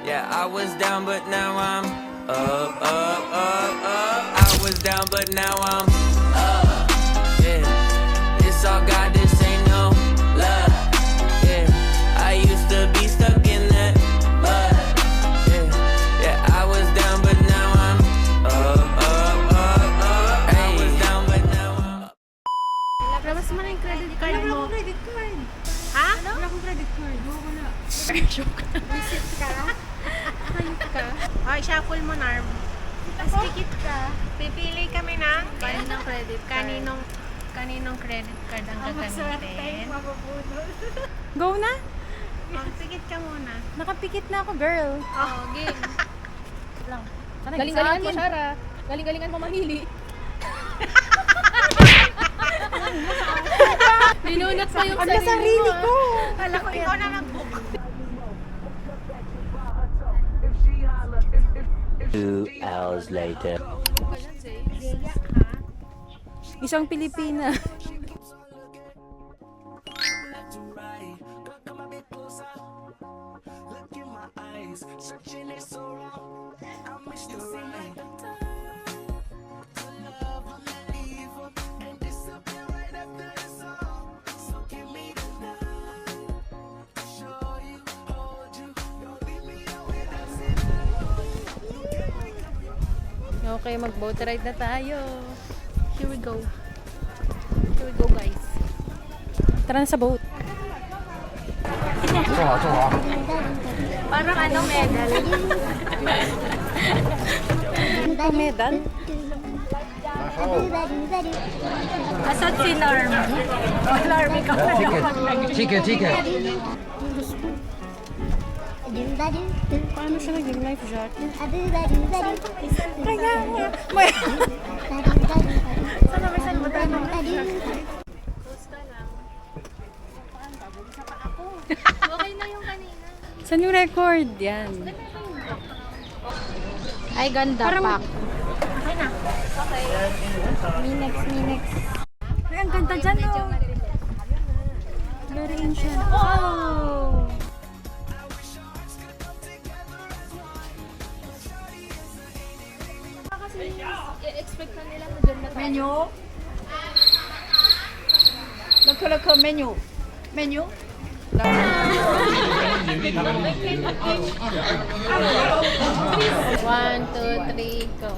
Yeah, I was down, but now I'm up, up, up, up. I was down, but now I'm up. Yeah, it's all God, this ain't no love. Yeah, I used to be stuck in that mud. Yeah, yeah, I was down, but now I'm up, up, up, up. I was down, but now I'm up. Labas mo na yung credit card mo. Wala akong credit card. Ha? Wala akong credit card. Wala. Joke. Visit ka? Hayop ka? Okay, shuffle mo, Narm. Tapos pikit ka. Pipili kami ng Kaninong credit card? kaninong credit card ang gagamitin. mabubunod. Go na? Magpikit ka muna. Nakapikit na ako, girl. Oh, game. Lang. Galing-galingan mo, Shara. Galing-galingan mo mamili. Linunat pa yung sarili ko. Alam ko, ikaw na mag-book. 2 hours later. Isang Pilipina. Okay, mag-boat ride na tayo. Here we go. Here we go, guys. Tara na sa boat. Parang ano, medal. Ito medal? Asan si Norm? Norm, ikaw na naman. Ticket. Paano siya naging life jacket? Kaya nga. Sana may saan mo tayo ng Okay na yung kanina. Saan yung record? Yan. Ay, ganda pa. Okay na. Okay. Minex. Ay, ang ganda dyan, oh. Very ancient. Oh! Kasi i-expect na nila na dyan na tayo. Menu? Nagkalag ka menu. Menu? One, two, three, go.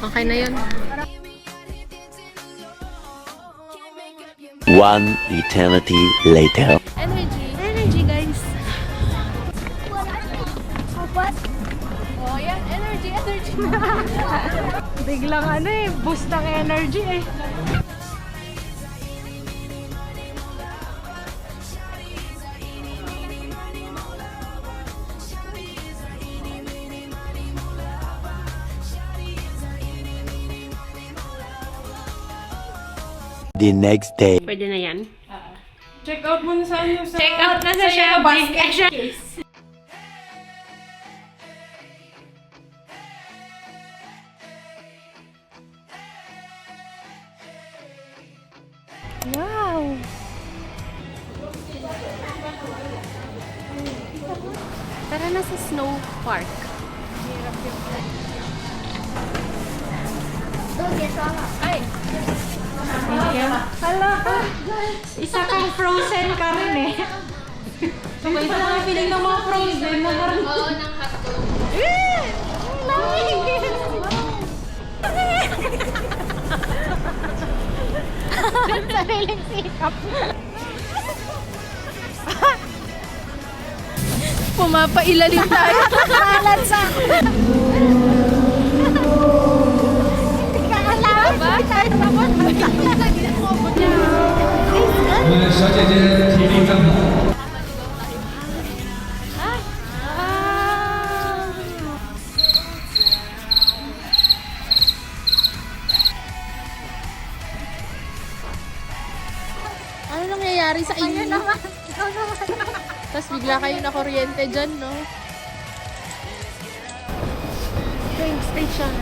Okay na yun. 1 eternity later. Energy, guys. Oh, yan. Energy. Biglang ano eh, boost ng energy eh. The next day. Pwede na yan. Check out mo na sa ano sa... Check out na sa Shopee. Wow! Tara na sa snow park. Ay! Hala ka! Isa kang frozen ka rin eh. Sabay sa mga feeling ng mga frozen na rin. Oo, ng hotdog. Sariling sikap. Pumapailalim tayo. Kalat sa... Hindi ka alam. Ba? Tayo naman. 我们小姐姐体力正好。 Ano nangyayari sa inyo? Tapos bigla kayo na kuryente dyan, no? Train station.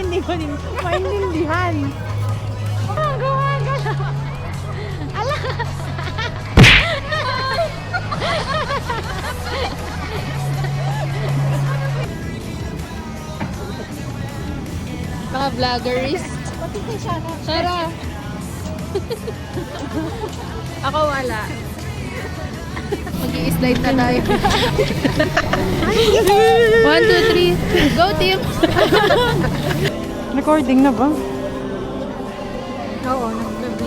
hindi ko din maintindihan. Gumagana. Ala! Mga vloggers. Pati kay Shana. Tara. Ako wala. Mag-i-slide na tayo. 1, 2, 3. Go team! Recording na ba? Oo, nag-vlog.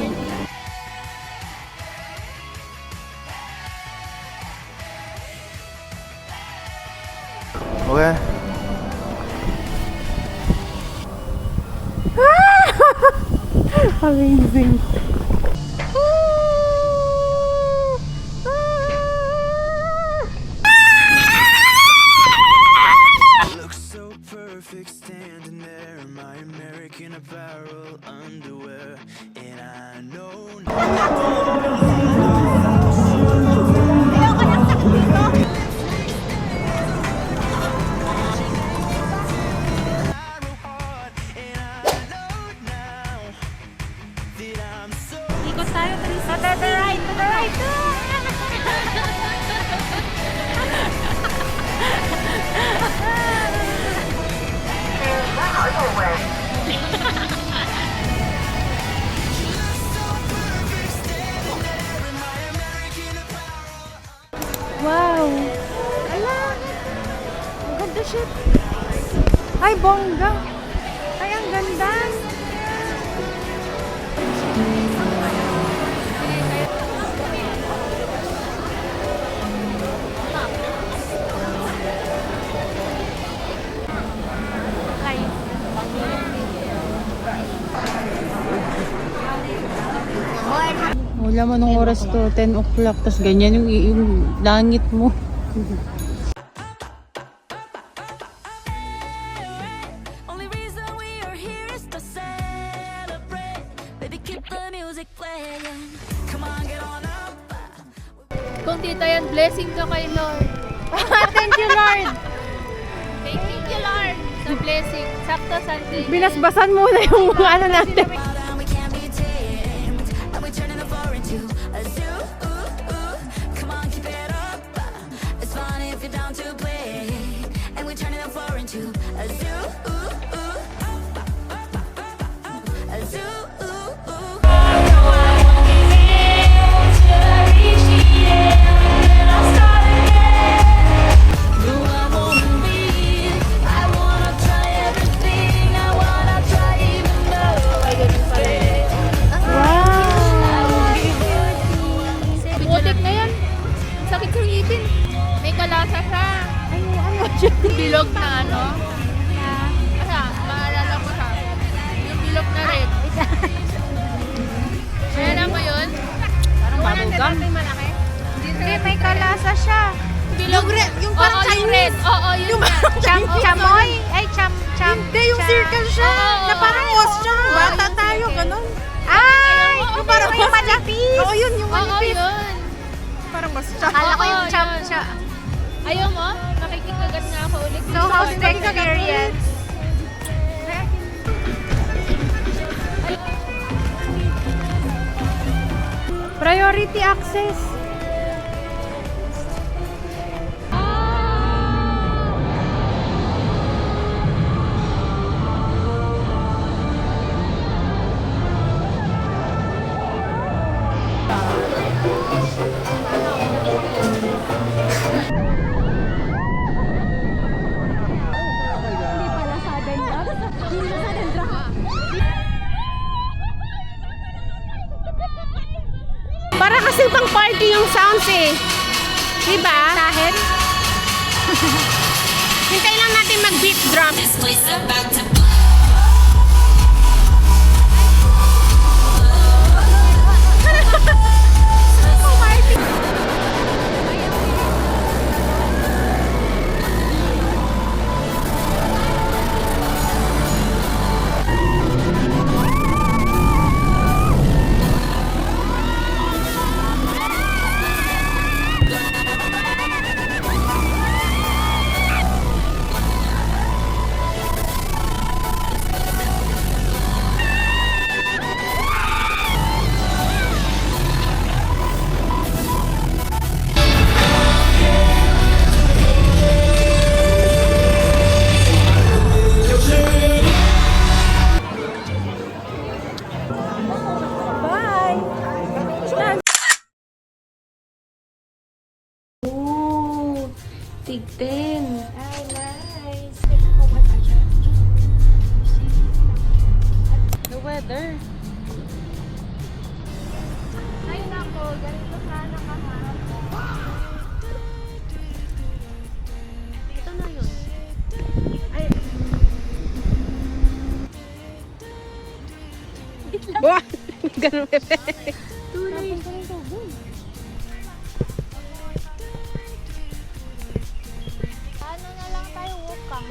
Okay. Amazing. Look so perfect standing there in my American Apparel underwear, and I know. Ikot tayo, Teresa. To the right, to the right. Wow! Ala! Ang ganda siya. Ay, bongga! Ay, ang ganda! Ay. Wala mo nung oras to, 10 o'clock, tas ganyan yung langit mo. Only reason we are here is to celebrate. Baby, keep the music playing. Come on, get on up. Kung tita yan, blessing ka kay Lord. Thank you, Lord! Thank you, Lord. Sa blessing. Sakto Sunday. Binasbasan muna yung ano natin. And we can't be tamed. And we're turning the floor into a zoo. Come on, keep it up. It's fun if you're down to play. And we're turning the floor into a zoo. A zoo. Putik na yan. Ang sakit sa ngipin. May kalasa siya. Bilog na ano. Asa, maalala ko siya. Yung bilog na red. Kaya mo yun? Parang bubblegum. Hindi, may kalasa siya. Bilog red. Yung parang Chinese. Red. Oo, yun nga. Chamoy? Ay, cham. Hindi, yung circle siya. Na parang was siya. Bata tayo, ganun. Ay! Yung parang yung manipis. Oo, yun, yung Oo, manipis. yun. Parang was siya. Kala ko yung Oo, cham yun. siya. Ayaw mo? Nakikikagat na ako ulit. So, how's the experience? Priority access. Para kasi pang party yung sounds eh. Diba? Sahin? Hintay lang natin mag-beat drum. This place about to Oh, tigten. Ay, nice. The weather. Ay, nako. Ganito sana kahapon. Ito na yun. Ay, Wah! Ganun pepe. tunay. Ano na lang tayo, wukang.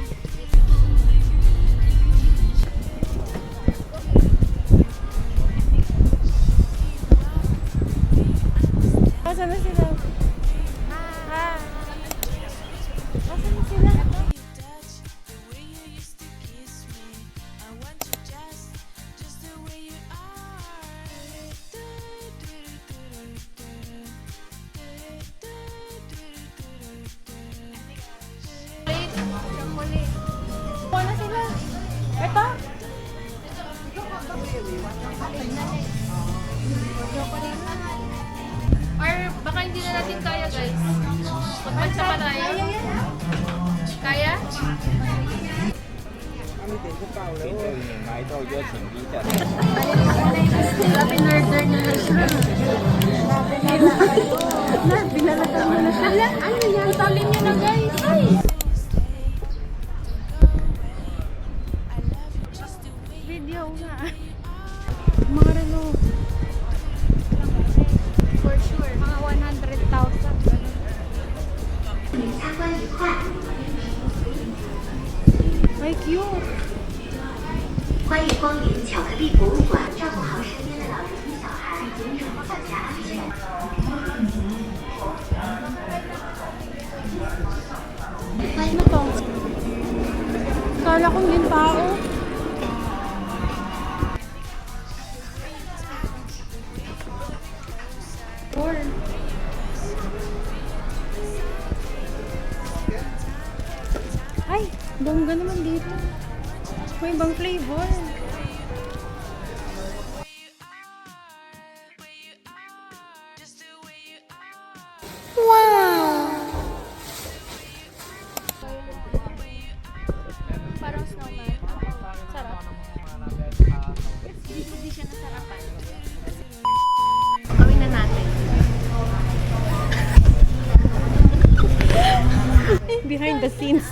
Asan na sila? Ah. Asan na sila? Chocolate. Kuha na sila. Ito. Or baka hindi na natin kaya, guys. Magpansa pa tayo. Kaya? Grabe nerd-nerd nila siya. Binalatan mo na siya. Ano yan? Italin niyo na, guys. Ay! Video nga. Mga relo. For sure. Mga 100,000. Ay, cute. 欢迎光临巧克力博物馆，照顾好身边的老人与小孩，永远放下安全。 Ano to? Kala kong yung tao. Corn. Ay, bongga naman dito. May ibang flavor. Parang snowman. Sarap. Hindi siya nasarapan. Gawin na natin. Behind the scenes.